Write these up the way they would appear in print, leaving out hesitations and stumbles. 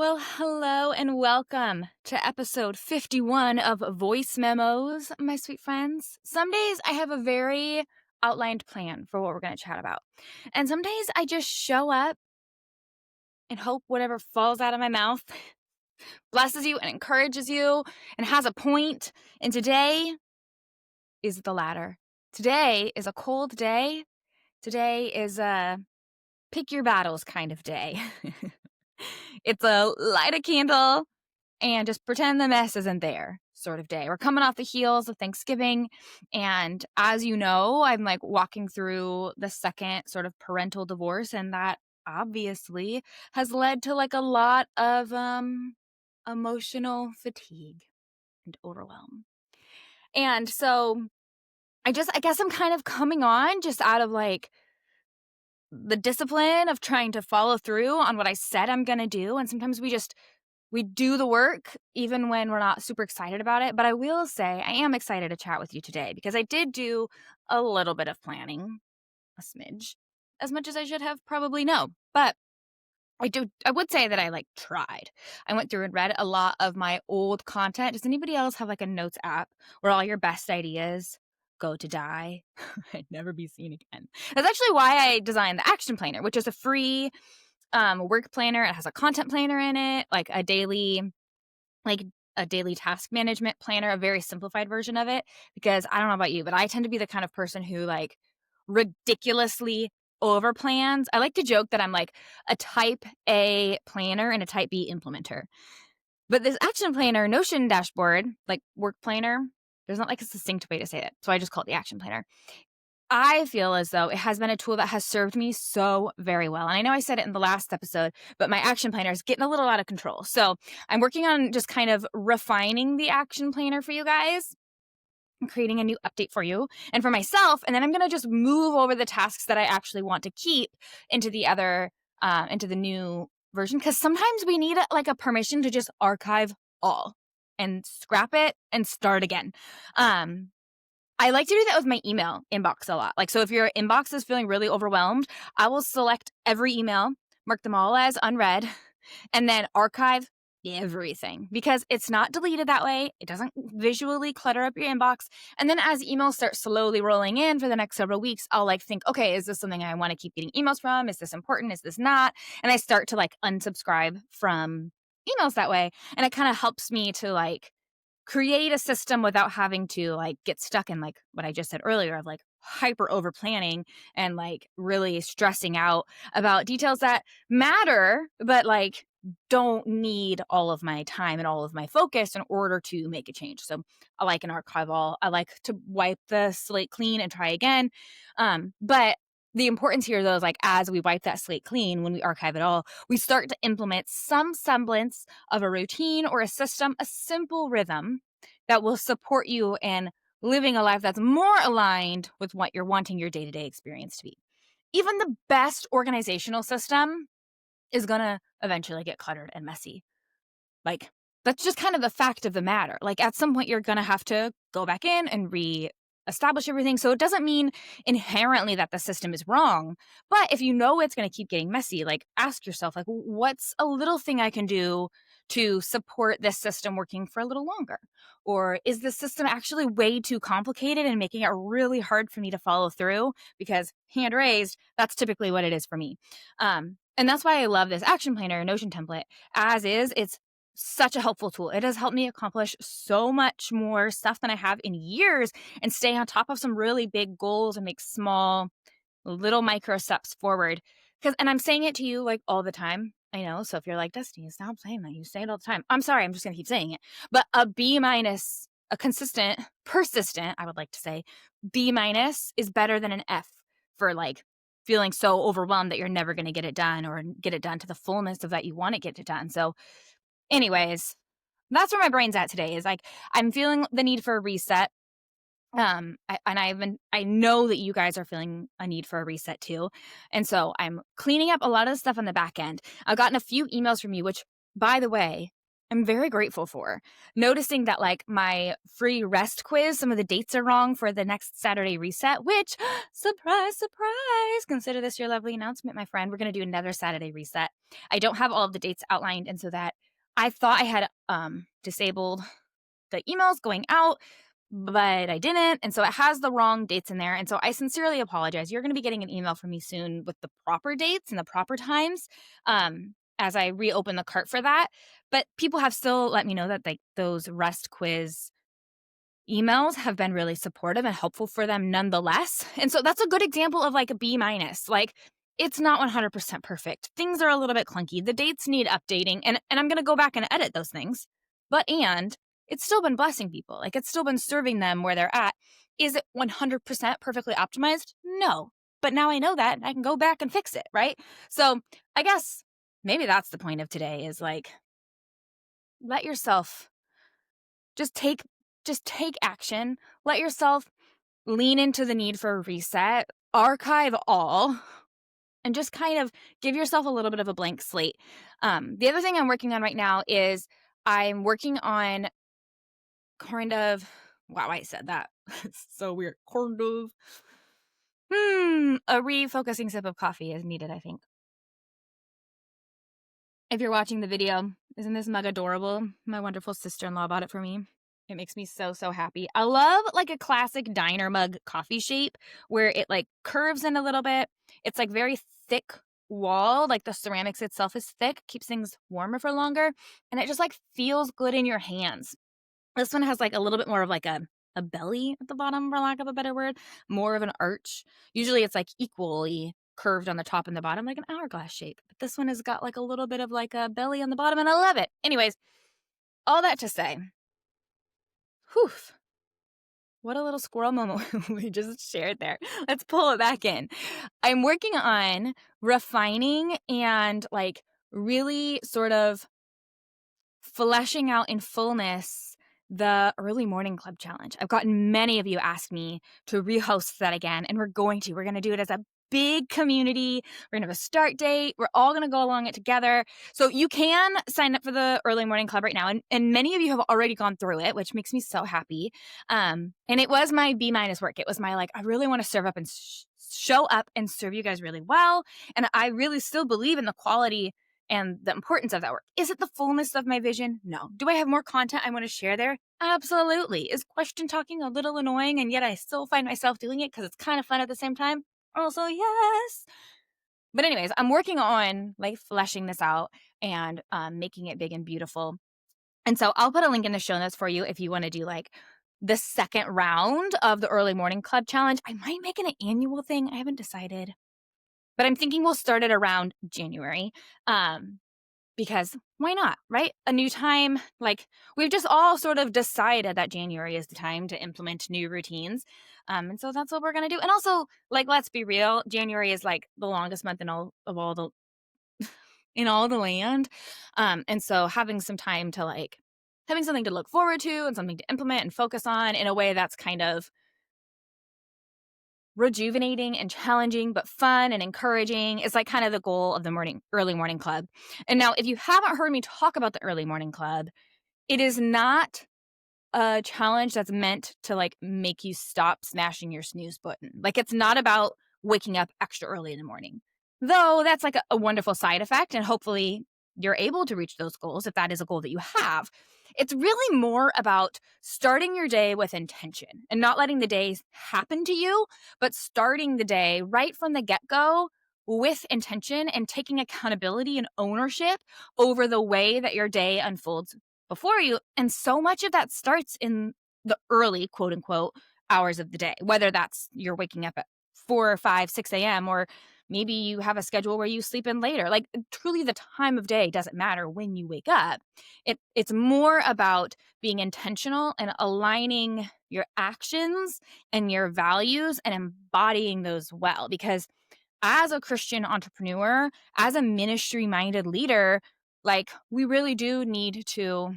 Well, hello and welcome to episode 51 of Voice Memos, my sweet friends. Some days I have a very outlined plan for what we're going to chat about. And some days I just show up and hope whatever falls out of my mouth blesses you and encourages you and has a point. And today is the latter. Today is a cold day. Today is a pick your battles kind of day. It's a light a candle and just pretend the mess isn't there sort of day. We're coming off the heels of Thanksgiving. And as you know, I'm like walking through the second sort of parental divorce. And that obviously has led to like a lot of emotional fatigue and overwhelm. And so I guess I'm kind of coming on just out of like the discipline of trying to follow through on what I said I'm going to do. And sometimes we do the work even when we're not super excited about it. But I will say I am excited to chat with you today because I did do a little bit of planning, a smidge, as much as I should have probably no. But I would say that I like tried. I went through and read a lot of my old content. Does anybody else have like a notes app where all your best ideas go to die and never be seen again? That's actually why I designed the Action Planner, which is a free work planner. It has a content planner in it, like a daily task management planner, a very simplified version of it. Because I don't know about you, but I tend to be the kind of person who like ridiculously over plans. I like to joke that I'm like a type A planner and a type B implementer. But this Action Planner Notion dashboard, like work planner, there's not like a succinct way to say it. So I just call it the Action Planner. I feel as though it has been a tool that has served me so very well. And I know I said it in the last episode, but my action planner is getting a little out of control. So I'm working on just kind of refining the action planner for you guys and creating a new update for you and for myself. And then I'm going to just move over the tasks that I actually want to keep into into the new version. Because sometimes we need like a permission to just archive all and scrap it and start again. I like to do that with my email inbox a lot. Like, so if your inbox is feeling really overwhelmed, I will select every email, mark them all as unread, and then archive everything because it's not deleted that way. It doesn't visually clutter up your inbox. And then as emails start slowly rolling in for the next several weeks, I'll like think, okay, is this something I want to keep getting emails from? Is this important? Is this not? And I start to like unsubscribe from emails that way. And it kind of helps me to like create a system without having to like get stuck in like what I just said earlier of like hyper over planning and like really stressing out about details that matter, but like don't need all of my time and all of my focus in order to make a change. So I like an archive all. I like to wipe the slate clean and try again. But the importance here though is like as we wipe that slate clean, when we archive it all, we start to implement some semblance of a routine or a system, a simple rhythm that will support you in living a life that's more aligned with what you're wanting your day-to-day experience to be. Even the best organizational system is going to eventually get cluttered and messy. Like, that's just kind of the fact of the matter. Like, at some point, you're going to have to go back in and establish everything. So it doesn't mean inherently that the system is wrong. But if you know it's going to keep getting messy, like ask yourself, like, what's a little thing I can do to support this system working for a little longer? Or is the system actually way too complicated and making it really hard for me to follow through? Because hand raised, that's typically what it is for me. And that's why I love this action planner Notion template. As is, it's such a helpful tool. It has helped me accomplish so much more stuff than I have in years and stay on top of some really big goals and make small little micro steps forward. And I'm saying it to you like all the time. I know. So if you're like, Dusty, stop saying that. You say it all the time. I'm sorry. I'm just going to keep saying it. But a B minus, a consistent, persistent, I would like to say, B minus is better than an F for like feeling so overwhelmed that you're never going to get it done or get it done to the fullness of that you want to get it done. So anyways, that's where my brain's at today is like, I'm feeling the need for a reset. I know that you guys are feeling a need for a reset too. And so I'm cleaning up a lot of the stuff on the back end. I've gotten a few emails from you, which by the way, I'm very grateful for. Noticing that, like, my free rest quiz, some of the dates are wrong for the next Saturday reset, which, surprise, surprise, consider this your lovely announcement, my friend. We're going to do another Saturday reset. I don't have all of the dates outlined, and so that I thought I had disabled the emails going out, but I didn't. And so it has the wrong dates in there. And so I sincerely apologize. You're going to be getting an email from me soon with the proper dates and the proper times as I reopen the cart for that. But people have still let me know that like those rest quiz emails have been really supportive and helpful for them nonetheless. And so that's a good example of like a B minus. Like it's not 100% perfect. Things are a little bit clunky. The dates need updating. And I'm going to go back and edit those things. But it's still been blessing people. Like it's still been serving them where they're at. Is it 100% perfectly optimized? No. But now I know that and I can go back and fix it, right? So I guess maybe that's the point of today is like, let yourself just take action. Let yourself lean into the need for a reset, archive all, and just kind of give yourself a little bit of a blank slate. The other thing I'm working on right now is I'm working on wow, I said that. It's so weird. A refocusing sip of coffee is needed, I think. If you're watching the video, isn't this mug adorable? My wonderful sister-in-law bought it for me. It makes me so, so happy. I love like a classic diner mug coffee shape where it like curves in a little bit. It's like very thick wall, like the ceramics itself is thick, keeps things warmer for longer, and it just like feels good in your hands. This one has like a little bit more of like a belly at the bottom, for lack of a better word, more of an arch. Usually it's like equally curved on the top and the bottom, like an hourglass shape. But this one has got like a little bit of like a belly on the bottom, and I love it. Anyways, all that to say, whew, what a little squirrel moment we just shared there. Let's pull it back in. I'm working on refining and like really sort of fleshing out in fullness the early morning club challenge. I've gotten many of you ask me to rehost that again, and we're going to do it as a big community. We're gonna have a start date. We're all gonna go along it together. So you can sign up for the early morning club right now, and many of you have already gone through it, which makes me so happy. And it was my B minus work. It was my like, I really want to serve up and show up and serve you guys really well, and I really still believe in the quality and the importance of that work. Is it the fullness of my vision? No. Do I have more content I want to share there? Absolutely. Is question talking a little annoying and yet I still find myself doing it because it's kind of fun at the same time? Also, yes. But anyways, I'm working on like fleshing this out and making it big and beautiful. And so I'll put a link in the show notes for you if you want to do like the second round of the early morning club challenge. I might make it an annual thing. I haven't decided. But I'm thinking we'll start it around January because why not, right? A new time, like we've just all sort of decided that January is the time to implement new routines. And so that's what we're going to do. And also, like, let's be real, January is like the longest month in all the land. And so having some time to like, having something to look forward to and something to implement and focus on in a way that's kind of rejuvenating and challenging, but fun and encouraging is like kind of the goal of the early morning club. And now, if you haven't heard me talk about the early morning club, it is not a challenge that's meant to like make you stop smashing your snooze button. Like it's not about waking up extra early in the morning, though that's like a wonderful side effect. And hopefully you're able to reach those goals if that is a goal that you have. It's really more about starting your day with intention and not letting the day happen to you, but starting the day right from the get-go with intention and taking accountability and ownership over the way that your day unfolds before you. And so much of that starts in the early, quote unquote, hours of the day, whether that's you're waking up at 4 or 5, 6 a.m., or maybe you have a schedule where you sleep in later. Like truly the time of day doesn't matter when you wake up. It's more about being intentional and aligning your actions and your values and embodying those well. Because as a Christian entrepreneur, as a ministry-minded leader, like we really do need to,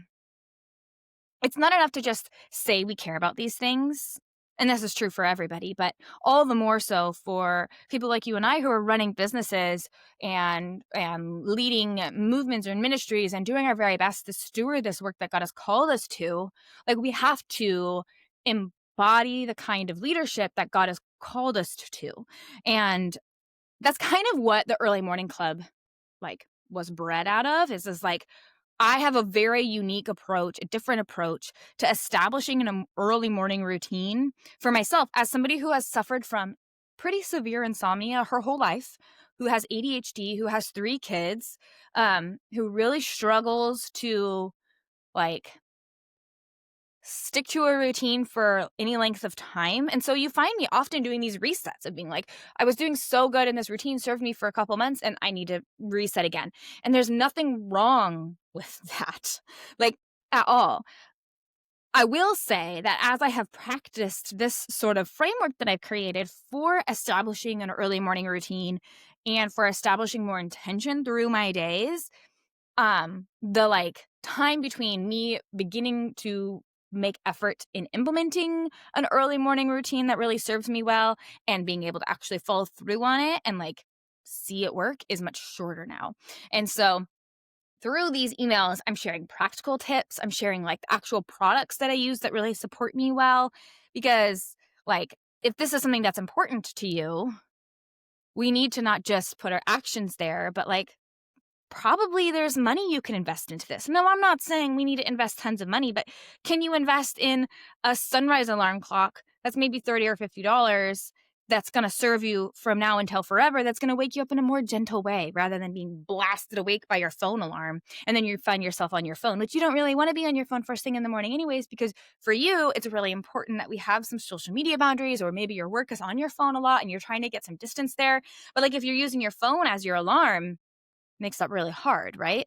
it's not enough to just say we care about these things And this is true for everybody, but all the more so for people like you and I who are running businesses and leading movements or ministries and doing our very best to steward this work that God has called us to. Like, we have to embody the kind of leadership that God has called us to. And that's kind of what the Early Morning Club was bred out of. Is this like, I have a very unique approach, a different approach to establishing an early morning routine for myself as somebody who has suffered from pretty severe insomnia her whole life, who has ADHD, who has 3 kids, who really struggles to like stick to a routine for any length of time. And so you find me often doing these resets of being like, I was doing so good in this routine, served me for a couple months, and I need to reset again. And there's nothing wrong with that, like, at all. I will say that as I have practiced this sort of framework that I've created for establishing an early morning routine and for establishing more intention through my days, the time between me beginning to make effort in implementing an early morning routine that really serves me well and being able to actually follow through on it and see it work is much shorter now. And so through these emails, I'm sharing practical tips. I'm sharing the actual products that I use that really support me well, because if this is something that's important to you, we need to not just put our actions there, but probably there's money you can invest into this. No, I'm not saying we need to invest tons of money, but can you invest in a sunrise alarm clock that's maybe $30 or $50 that's going to serve you from now until forever, that's going to wake you up in a more gentle way rather than being blasted awake by your phone alarm, and then you find yourself on your phone, which you don't really want to be on your phone first thing in the morning anyways, because for you, it's really important that we have some social media boundaries, or maybe your work is on your phone a lot and you're trying to get some distance there. But if you're using your phone as your alarm, makes that really hard, right?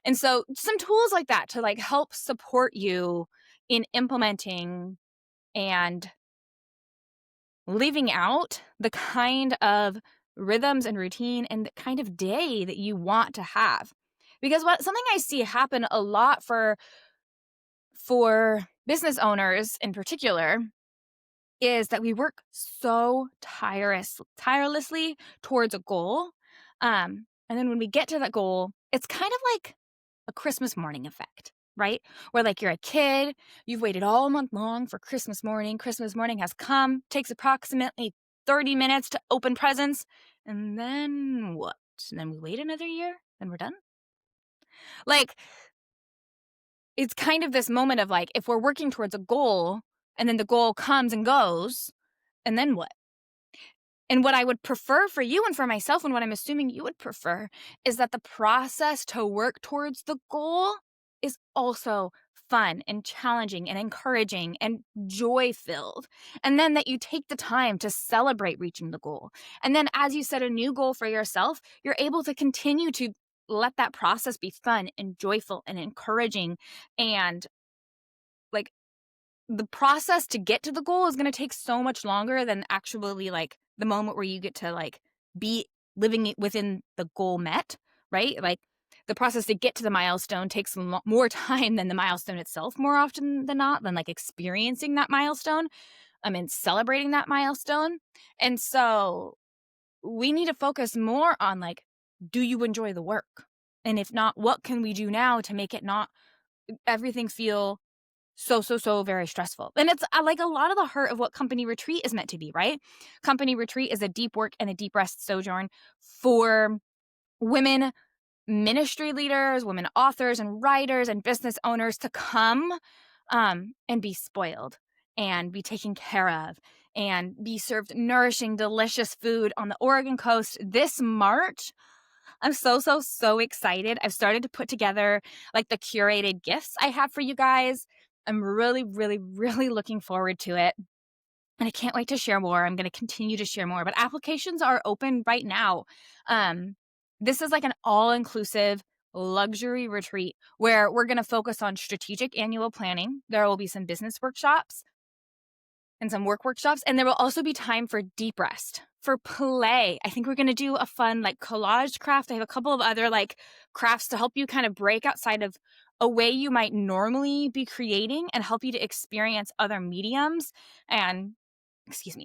And so some tools like that to help support you in implementing and living out the kind of rhythms and routine and the kind of day that you want to have. Because something I see happen a lot for business owners in particular is that we work so tirelessly towards a goal. And then when we get to that goal, it's kind of like a Christmas morning effect, right? Where you're a kid, you've waited all month long for Christmas morning. Christmas morning has come, takes approximately 30 minutes to open presents. And then what? And then we wait another year, then we're done. It's kind of this moment of if we're working towards a goal and then the goal comes and goes, and then what? And what I would prefer for you and for myself, and what I'm assuming you would prefer, is that the process to work towards the goal is also fun and challenging and encouraging and joy-filled. And then that you take the time to celebrate reaching the goal. And then as you set a new goal for yourself, you're able to continue to let that process be fun and joyful and encouraging. And the process to get to the goal is going to take so much longer than actually the moment where you get to be living it within the goal met, right? The process to get to the milestone takes more time than the milestone itself, more often than not, than experiencing that milestone, and celebrating that milestone. And so we need to focus more on do you enjoy the work? And if not, what can we do now to make it not everything feel so very stressful? And it's a lot of the heart of what Company Retreat is meant to be, right? Company Retreat is a deep work and a deep rest sojourn for women ministry leaders, women authors and writers and business owners to come and be spoiled and be taken care of and be served nourishing, delicious food on the Oregon coast this March. I'm so excited. I've started to put together the curated gifts I have for you guys. I'm really looking forward to it. And I can't wait to share more. I'm going to continue to share more, but applications are open right now. This is an all-inclusive luxury retreat where we're going to focus on strategic annual planning. There will be some business workshops and some work workshops. And there will also be time for deep rest, for play. I think we're going to do a fun collage craft. I have a couple of other crafts to help you kind of break outside of a way you might normally be creating and help you to experience other mediums and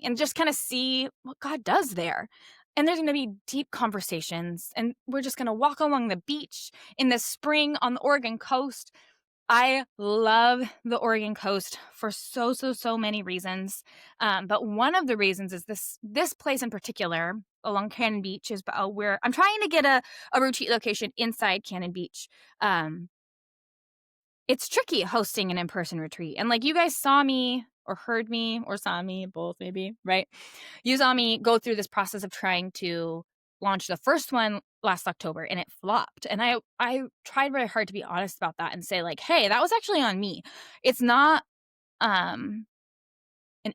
and just kind of see what God does there. And there's going to be deep conversations, and we're just going to walk along the beach in the spring on the Oregon coast. I love the Oregon coast for so many reasons. But one of the reasons is this place in particular along Cannon Beach is where I'm trying to get a retreat location inside Cannon Beach. It's tricky hosting an in-person retreat. And like you guys saw me or heard me or saw me, both maybe, right? You saw me go through this process of trying to launch the first one last October, and it flopped. And I tried very hard to be honest about that and say like, hey, that was actually on me. It's not an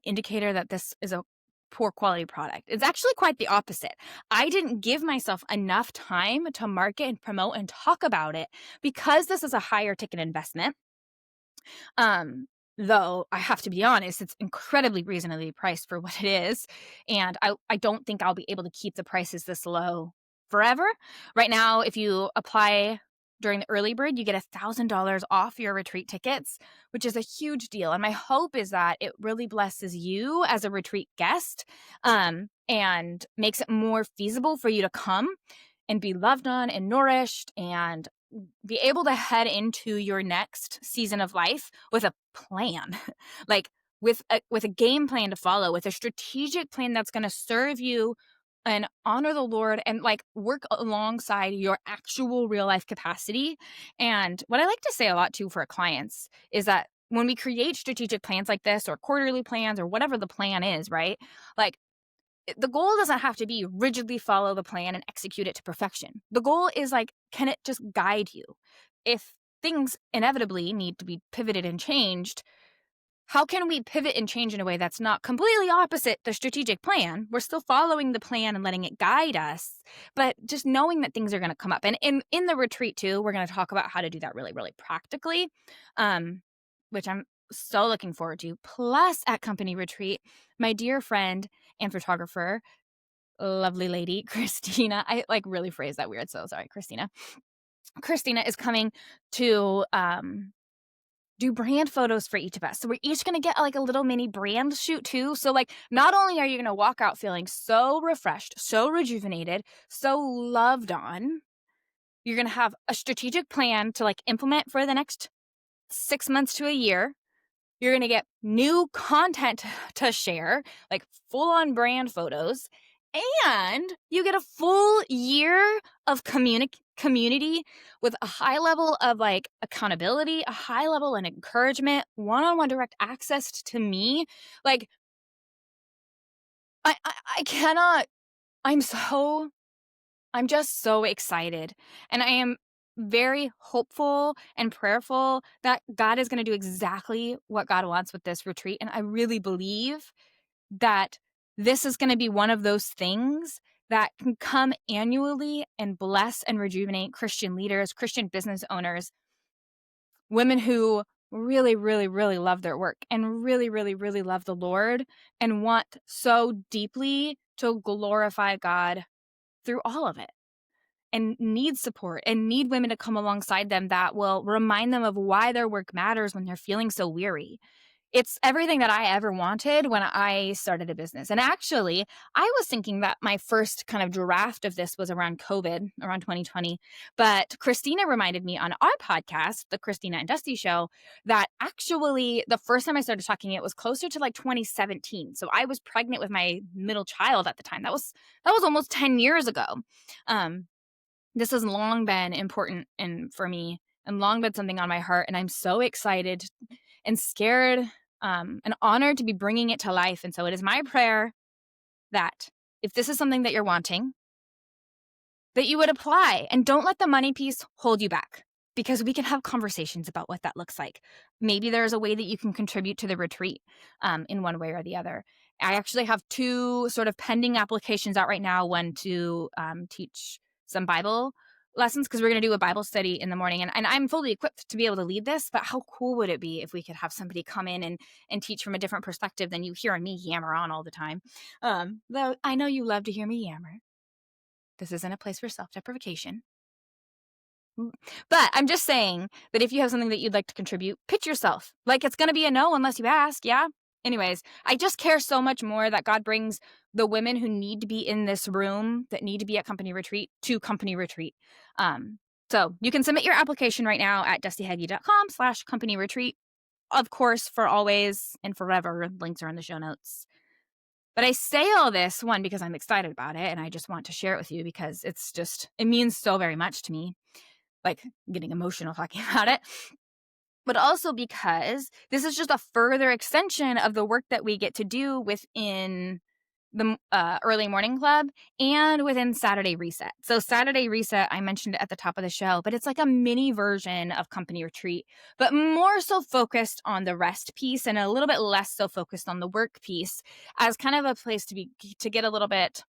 indicator that this is a poor quality product. It's actually quite the opposite. I didn't give myself enough time to market and promote and talk about it because this is a higher ticket investment. Though I have to be honest, it's incredibly reasonably priced for what it is. And I don't think I'll be able to keep the prices this low forever. Right now, if you apply during the early bird, you get $1,000 off your retreat tickets, which is a huge deal. And my hope is that it really blesses you as a retreat guest, and makes it more feasible for you to come and be loved on and nourished and be able to head into your next season of life with a plan, like with a game plan to follow, with a strategic plan that's going to serve you and honor the Lord and like work alongside your actual real life capacity. And what I like to say a lot too for our clients is that when we create strategic plans like this or quarterly plans or whatever the plan is, right? Like the goal doesn't have to be rigidly follow the plan and execute it to perfection. The goal is like, can it just guide you? If things inevitably need to be pivoted and changed, how can we pivot and change in a way that's not completely opposite the strategic plan? We're still following the plan and letting it guide us, but just knowing that things are going to come up. And in the retreat too, we're going to talk about how to do that really, really practically, which I'm so looking forward to. Plus, at company retreat, my dear friend and photographer, lovely lady, Christina, I like really phrased that weird, so sorry, Christina. Christina is coming to do brand photos for each of us. So we're each going to get like a little mini brand shoot too. So like not only are you going to walk out feeling so refreshed, so rejuvenated, so loved on, you're going to have a strategic plan to like implement for the next 6 months to a year. You're going to get new content to share, like full on brand photos. And you get a full year of community with a high level of like accountability, a high level of encouragement, one-on-one direct access to me. Like I cannot, I'm just so excited. And I am very hopeful and prayerful that God is going to do exactly what God wants with this retreat. And I really believe that this is going to be one of those things that can come annually and bless and rejuvenate Christian leaders, Christian business owners, women who really, really, really love their work and really, really, really love the Lord and want so deeply to glorify God through all of it, and need support and need women to come alongside them that will remind them of why their work matters when they're feeling so weary. It's everything that I ever wanted when I started a business. And actually, I was thinking that my first kind of draft of this was around COVID, around 2020. But Christina reminded me on our podcast, the Christina and Dusty Show, that actually the first time I started talking, it was closer to like 2017. So I was pregnant with my middle child at the time. That was almost 10 years ago. This has long been important for me and long been something on my heart. And I'm so excited and scared and honored to be bringing it to life. And so it is my prayer that if this is something that you're wanting, that you would apply and don't let the money piece hold you back, because we can have conversations about what that looks like. Maybe there's a way that you can contribute to the retreat in one way or the other. I actually have 2 sort of pending applications out right now, one to teach some Bible lessons, because we're going to do a Bible study in the morning. And I'm fully equipped to be able to lead this, but how cool would it be if we could have somebody come in and teach from a different perspective than you hear me yammer on all the time. Though I know you love to hear me yammer. This isn't a place for self-deprecation. But I'm just saying that if you have something that you'd like to contribute, pitch yourself. Like, it's going to be a no unless you ask, yeah? anyways, I just care so much more that God brings the women who need to be in this room, that need to be at company retreat, to company retreat. So you can submit your application right now at dustyheggie.com/company retreat. Of course, for always and forever, links are in the show notes. But I say all this, one, because I'm excited about it and I just want to share it with you because it means so very much to me. Like, getting emotional talking about it. But also because this is just a further extension of the work that we get to do within the early morning club and within Saturday Reset. So Saturday Reset, I mentioned it at the top of the show, but it's like a mini version of company retreat, but more so focused on the rest piece and a little bit less so focused on the work piece, as kind of a place to get a little bit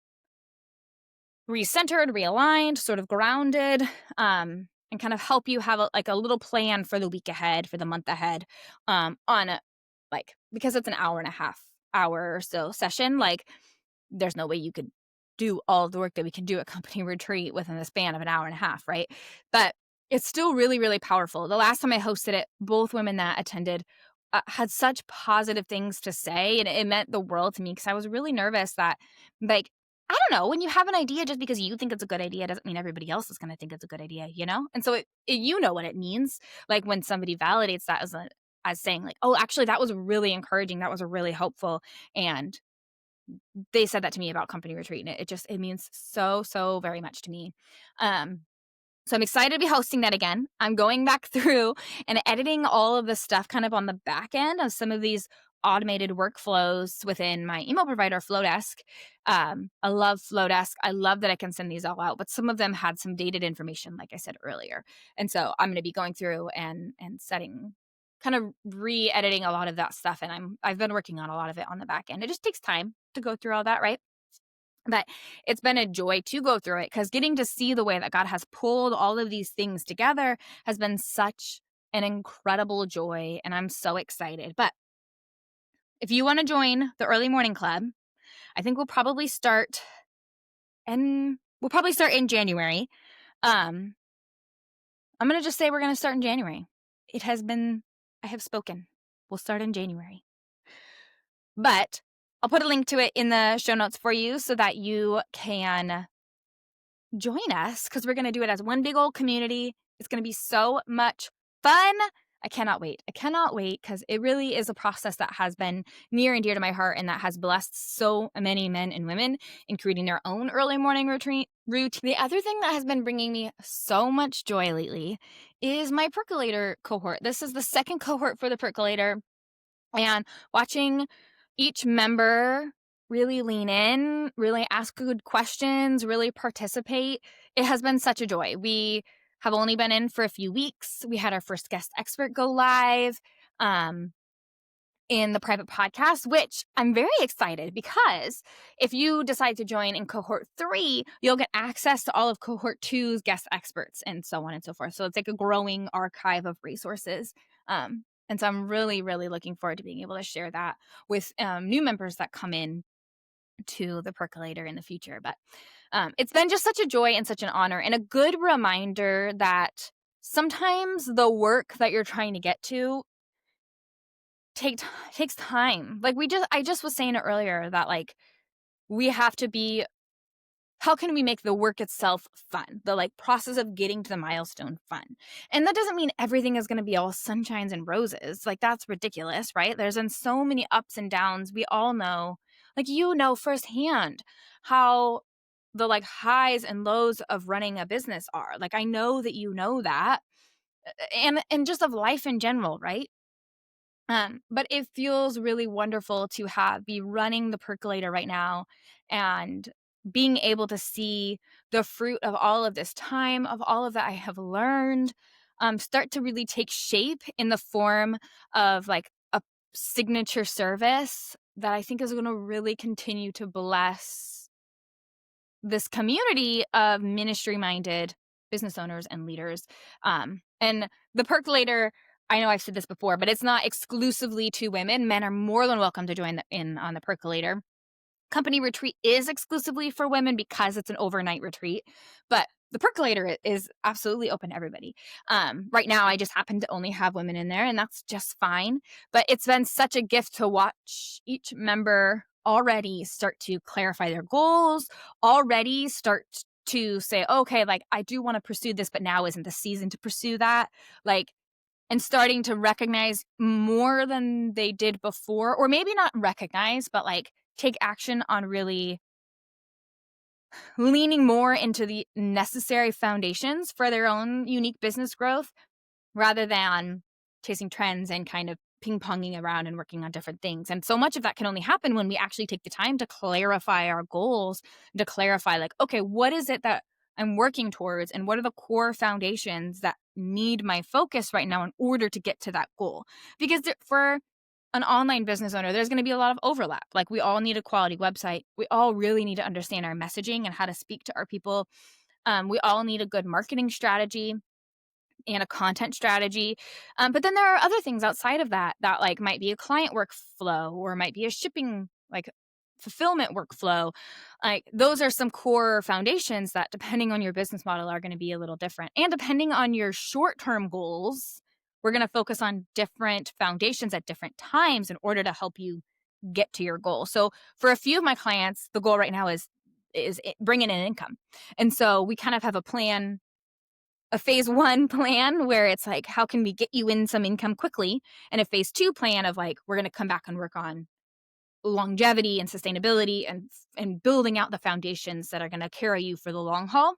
recentered, realigned, sort of grounded, and kind of help you have a little plan for the week ahead, for the month ahead, because it's an hour or so session. Like, there's no way you could do all of the work that we can do at company retreat within the span of an hour and a half, right? But it's still really, really powerful. The last time I hosted it, both women that attended had such positive things to say, and it meant the world to me because I was really nervous that, like, I don't know, when you have an idea, just because you think it's a good idea doesn't mean everybody else is going to think it's a good idea, you know? And so you know what it means, like, when somebody validates that as saying, like, oh, actually, that was really encouraging, that was really helpful, and they said that to me about company retreat, and it means so, so very much to me. So I'm excited to be hosting that again. I'm going back through and editing all of the stuff kind of on the back end of some of these automated workflows within my email provider, Flowdesk. I love Flowdesk. I love that I can send these all out, but some of them had some dated information, like I said earlier. And so I'm going to be going through and setting, kind of re-editing a lot of that stuff. And I've been working on a lot of it on the back end. It just takes time to go through all that, right? But it's been a joy to go through it, because getting to see the way that God has pulled all of these things together has been such an incredible joy, and I'm so excited. But if you want to join the early morning club, I think we'll probably start in January. I'm going to just say we're going to start in January. I have spoken. We'll start in January. But I'll put a link to it in the show notes for you so that you can join us, because we're going to do it as one big old community. It's going to be so much fun. I cannot wait. Because it really is a process that has been near and dear to my heart, and that has blessed so many men and women in creating their own early morning routine. The other thing that has been bringing me so much joy lately is my percolator cohort. This is the second cohort for the percolator, and watching each member really lean in, really ask good questions, really participate, it has been such a joy. We have only been in for a few weeks. We had our first guest expert go live in the private podcast, which I'm very excited, because if you decide to join in cohort 3, you'll get access to all of cohort 2's guest experts and so on and so forth. So it's like a growing archive of resources. And so I'm really, really looking forward to being able to share that with new members that come in to the percolator in the future. But it's been just such a joy and such an honor, and a good reminder that sometimes the work that you're trying to get to takes time. Like, I just was saying it earlier that, like, we have to be, how can we make the work itself fun? The, like, process of getting to the milestone fun. And that doesn't mean everything is going to be all sunshines and roses. Like, that's ridiculous, right? There's been so many ups and downs. We all know, like, you know firsthand how the, like, highs and lows of running a business are. Like, I know that you know that, and just of life in general, right? But it feels really wonderful to be running the percolator right now, and being able to see the fruit of all of this time, of all of that I have learned, start to really take shape in the form of, like, a signature service that I think is going to really continue to bless this community of ministry-minded business owners and leaders. And the percolator, I know I've said this before, but it's not exclusively to women. Men are more than welcome to join in on the percolator. Company retreat is exclusively for women because it's an overnight retreat, but the percolator is absolutely open to everybody. Right now, I just happen to only have women in there, and that's just fine. But it's been such a gift to watch each member already start to clarify their goals, already start to say, okay, like I do want to pursue this, but now isn't the season to pursue that. Like, and starting to recognize more than they did before, or maybe not recognize, but like take action on really leaning more into the necessary foundations for their own unique business growth rather than chasing trends and kind of ping-ponging around and working on different things. And so much of that can only happen when we actually take the time to clarify our goals, to clarify like, okay, what is it that I'm working towards and what are the core foundations that need my focus right now in order to get to that goal? Because for an online business owner, there's going to be a lot of overlap. Like we all need a quality website. We all really need to understand our messaging and how to speak to our people. We all need a good marketing strategy and a content strategy. But then there are other things outside of that that like might be a client workflow or might be a shipping like fulfillment workflow. Like those are some core foundations that depending on your business model are going to be a little different. And depending on your short-term goals, we're going to focus on different foundations at different times in order to help you get to your goal. So for a few of my clients, the goal right now is bringing in income. And so we kind of have a plan, a phase 1 plan where it's like, how can we get you in some income quickly? And a phase 2 plan of like, we're going to come back and work on longevity and sustainability and building out the foundations that are going to carry you for the long haul.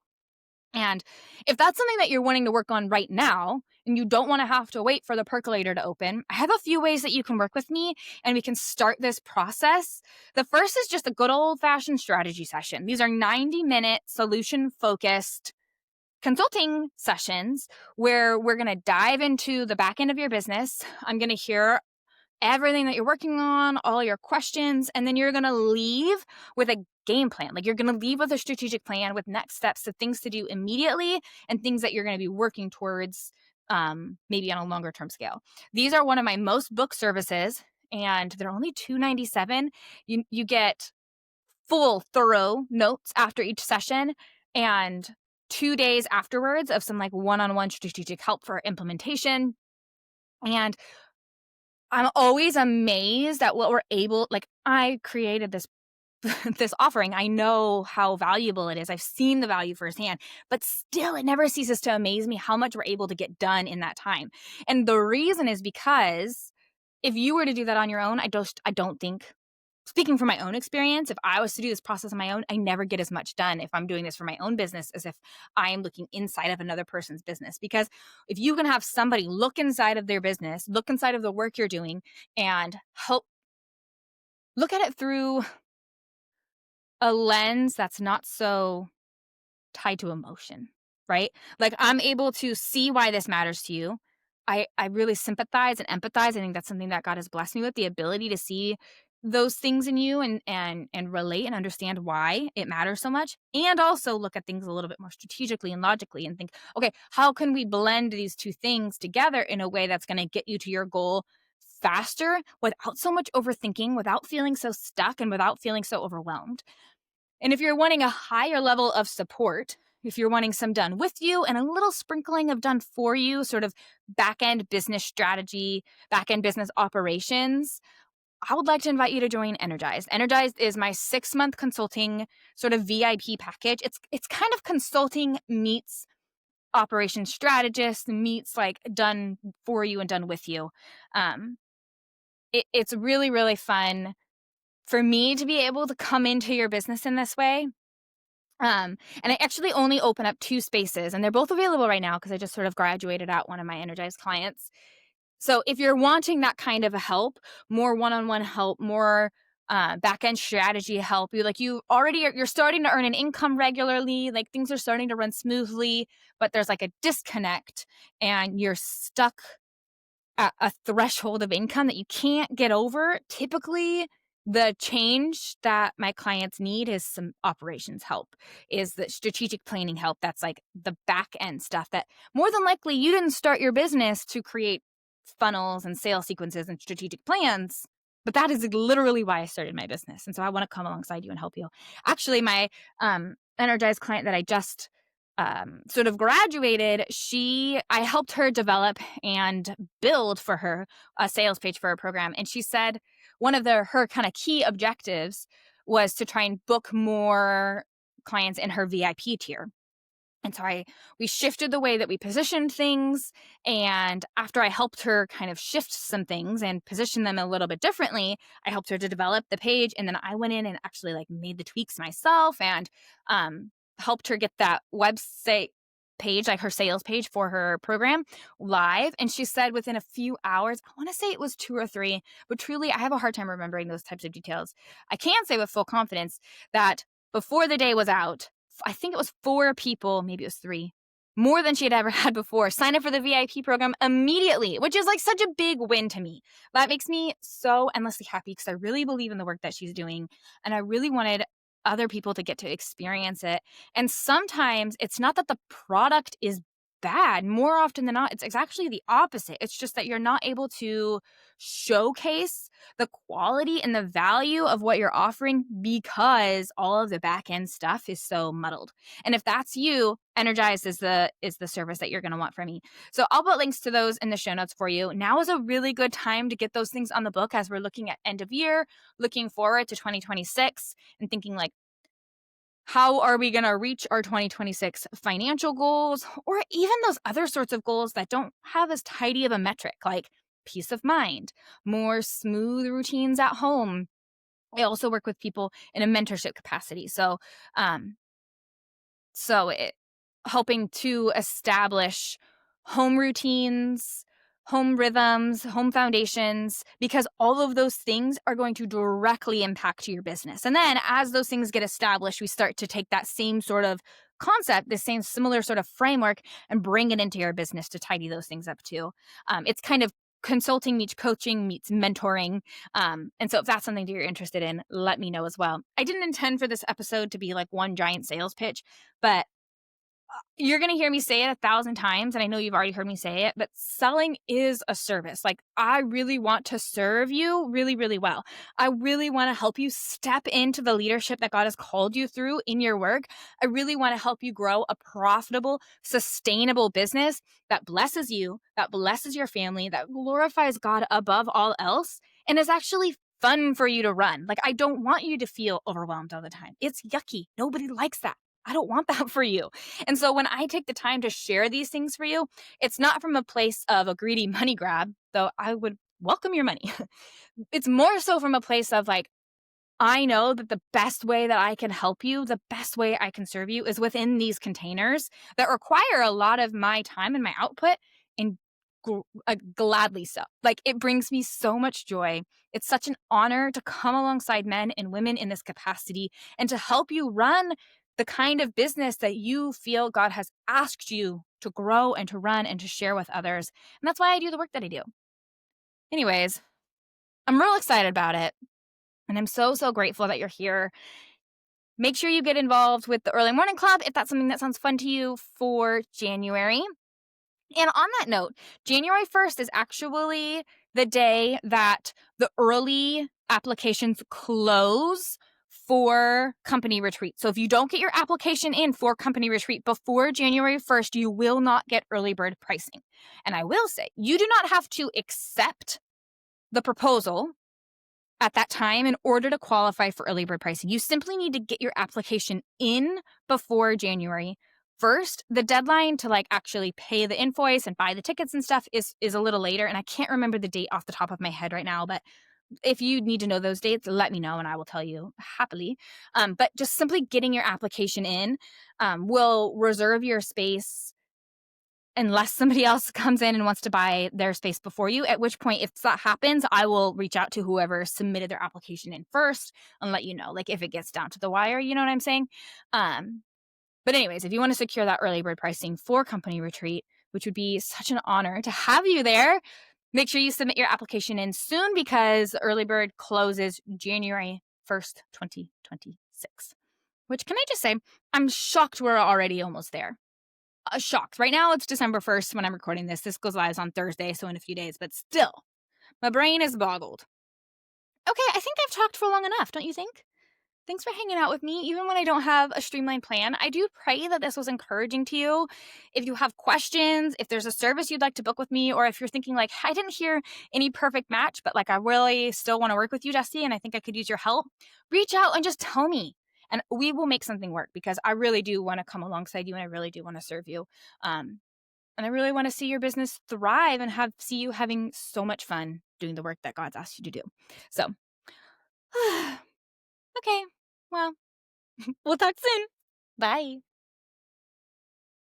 And if that's something that you're wanting to work on right now and you don't want to have to wait for the percolator to open, I have a few ways that you can work with me and we can start this process. The first is just a good old-fashioned strategy session. These are 90-minute solution-focused consulting sessions where we're going to dive into the back end of your business. I'm going to hear everything that you're working on, all your questions, and then you're going to leave with a game plan. Like you're going to leave with a strategic plan with next steps of things to do immediately and things that you're going to be working towards maybe on a longer term scale. These are one of my most booked services and they're only $297. You get full thorough notes after each session and 2 days afterwards of some like one-on-one strategic help for implementation. And I'm always amazed at what we're able, like I created this this offering. I know how valuable it is. I've seen the value firsthand, but still it never ceases to amaze me how much we're able to get done in that time. And the reason is because if you were to do that on your own, I don't think, speaking from my own experience, if I was to do this process on my own, I never get as much done if I'm doing this for my own business as if I am looking inside of another person's business. Because if you can have somebody look inside of their business, look inside of the work you're doing and help look at it through a lens that's not so tied to emotion, right? Like I'm able to see why this matters to you. I really sympathize and empathize. I think that's something that God has blessed me with, the ability to see those things in you and relate and understand why it matters so much. And also look at things a little bit more strategically and logically and think, okay, how can we blend these two things together in a way that's going to get you to your goal faster without so much overthinking, without feeling so stuck and without feeling so overwhelmed. And if you're wanting a higher level of support, if you're wanting some done with you and a little sprinkling of done for you, sort of back-end business strategy, back-end business operations, I would like to invite you to join Energized. Energized is my 6-month consulting sort of VIP package. It's kind of consulting meets operations strategist meets like done for you and done with you. It's really, really fun for me to be able to come into your business in this way. And I actually only open up 2 spaces and they're both available right now because I just sort of graduated out one of my Energized clients. So if you're wanting that kind of a help, more one-on-one help, more back-end strategy help, you're starting to earn an income regularly, like things are starting to run smoothly, but there's like a disconnect and you're stuck at a threshold of income that you can't get over. Typically, the change that my clients need is some operations help, is the strategic planning help. That's like the back end stuff that more than likely you didn't start your business to create funnels and sales sequences and strategic plans, but that is literally why I started my business. And so I want to come alongside you and help you. Actually, my energized client that I just sort of graduated, I helped her develop and build for her a sales page for her program. And she said one of her kind of key objectives was to try and book more clients in her VIP tier. And so we shifted the way that we positioned things. And after I helped her kind of shift some things and position them a little bit differently, I helped her to develop the page. And then I went in and actually like made the tweaks myself and helped her get that website page, like her sales page for her program, live. And she said within a few hours, I want to say it was 2 or 3, but truly I have a hard time remembering those types of details. I can say with full confidence that before the day was out, I think it was 4 people, maybe it was 3, more than she had ever had before, sign up for the VIP program immediately, which is like such a big win to me. That makes me so endlessly happy because I really believe in the work that she's doing. And I really wanted other people to get to experience it. And sometimes it's not that the product is bad. More often than not, it's actually the opposite. It's just that you're not able to showcase the quality and the value of what you're offering because all of the back end stuff is so muddled. And if that's you, Energize is the service that you're going to want from me. So I'll put links to those in the show notes for you. Now is a really good time to get those things on the book as we're looking at end of year, looking forward to 2026 and thinking like, how are we going to reach our 2026 financial goals, or even those other sorts of goals that don't have as tidy of a metric, like peace of mind, more smooth routines at home. I also work with people in a mentorship capacity. So helping to establish home routines, home rhythms, home foundations, because all of those things are going to directly impact your business. And then as those things get established, we start to take that same sort of concept, the same similar sort of framework, and bring it into your business to tidy those things up too. It's kind of consulting meets coaching meets mentoring. And so if that's something that you're interested in, let me know as well. I didn't intend for this episode to be like one giant sales pitch, but you're going to hear me say it 1,000 times, and I know you've already heard me say it, but selling is a service. Like, I really want to serve you really, really well. I really want to help you step into the leadership that God has called you through in your work. I really want to help you grow a profitable, sustainable business that blesses you, that blesses your family, that glorifies God above all else, and is actually fun for you to run. Like, I don't want you to feel overwhelmed all the time. It's yucky. Nobody likes that. I don't want that for you. And so when I take the time to share these things for you, it's not from a place of a greedy money grab, though I would welcome your money. It's more so from a place of like, I know that the best way that I can help you, the best way I can serve you is within these containers that require a lot of my time and my output, and gladly so. Like, it brings me so much joy. It's such an honor to come alongside men and women in this capacity and to help you run the kind of business that you feel God has asked you to grow and to run and to share with others. And that's why I do the work that I do. Anyways, I'm real excited about it. And I'm so, so grateful that you're here. Make sure you get involved with the Early Morning Club if that's something that sounds fun to you for January. And on that note, January 1st is actually the day that the early applications close for company retreat. So if you don't get your application in for company retreat before January 1st, you will not get early bird pricing. And I will say, you do not have to accept the proposal at that time in order to qualify for early bird pricing. You simply need to get your application in before January 1st. The deadline to like actually pay the invoice and buy the tickets and stuff is a little later. And I can't remember the date off the top of my head right now, but if you need to know those dates, let me know and I will tell you happily. But just simply getting your application in will reserve your space unless somebody else comes in and wants to buy their space before you, at which point, if that happens, I will reach out to whoever submitted their application in first and let you know, like if it gets down to the wire, you know what I'm saying? But anyways, if you want to secure that early bird pricing for company retreat, which would be such an honor to have you there, make sure you submit your application in soon because early bird closes January 1st, 2026. Which, can I just say, I'm shocked we're already almost there. Shocked. Right now it's December 1st when I'm recording this. This goes live on Thursday, so in a few days, but still, my brain is boggled. Okay, I think I've talked for long enough, don't you think? Thanks for hanging out with me, even when I don't have a streamlined plan. I do pray that this was encouraging to you. If you have questions, if there's a service you'd like to book with me, or if you're thinking like, I didn't hear any perfect match, but like I really still want to work with you, Jesse, and I think I could use your help, reach out and just tell me. And we will make something work because I really do want to come alongside you and I really do want to serve you. And I really want to see your business thrive and see you having so much fun doing the work that God's asked you to do. So, okay. Well, we'll talk soon. Bye.